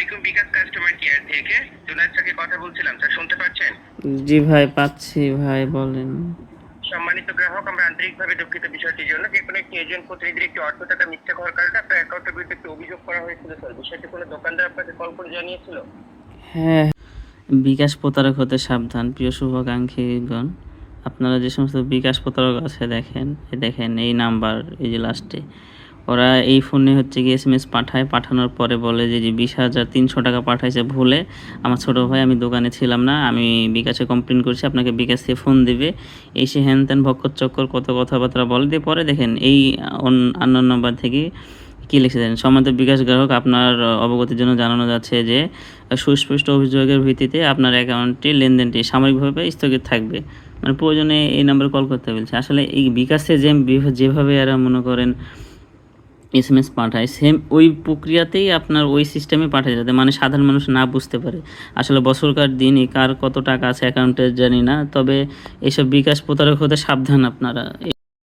আলাইকুম, বিকাশ customer care থেকে জুনায়েদ স্যারকে কথা বলছিলাম। স্যার শুনতে পাচ্ছেন? জি ভাই, পাচ্ছি ভাই, বলেন। সম্মানিত গ্রাহক, আমরা আন্তরিকভাবে দুঃখিত বিষয়টির জন্য। যে কোনো একটি এজেন্ট প্রতিনিধির একটি অর্থ টাকা মিথ্যা হওয়ার কারণে আপনার অ্যাকাউন্টের বিরুদ্ধে একটি অভিযোগ করা হয়েছিল স্যার। বিষয়টি কোনো দোকানদার আপনাকে কল করে জানিয়েছিল? হ্যাঁ, বিকাশ প্রতারক হতে সাবধান প্রিয় শুভাকাঙ্ক্ষীগণ। আপনারা যে সমস্ত বিকাশ প্রতারক আছে দেখেন, দেখেন এই নাম্বার, এই যে লাস্টে ওরা এই ফোনে হচ্ছে কি SMS পাঠায়, পাঠানোর পরে বলে যে 20,300 টাকা পাঠাইছে ভুলে আমার ছোটো ভাই, আমি দোকানে ছিলাম না, আমি বিকাশে কমপ্লেন করছি, আপনাকে বিকাশ থেকে ফোন দিবে, এই সে হ্যান ত্যান ভক্কর চক্কর কত কথাবার্তা বলে দিয়ে পরে দেখেন এই আননোন নাম্বার থেকে কী লিখে দেন। সম্মানিত বিকাশ গ্রাহক, আপনার অবগতির জন্য জানানো যাচ্ছে যে সুস্পষ্ট অভিযোগের ভিত্তিতে আপনার অ্যাকাউন্টটি লেনদেনটি সাময়িকভাবে স্থগিত থাকবে। মানে প্রয়োজনে এই নাম্বারে কল করতে বলছে। আসলে এই বিকাশে যেভাবে এরা মনে করেন SMS পাঠায়, সেম ওই প্রক্রিয়াতেই আপনার ওই সিস্টেমে পাঠায়, যাতে মানে সাধারণ মানুষ না বুঝতে পারে। আসলে বছরকার দিন কার কত টাকা আছে অ্যাকাউন্টে জানি না, তবে এইসব বিকাশ প্রতারক হতে সাবধান আপনারা।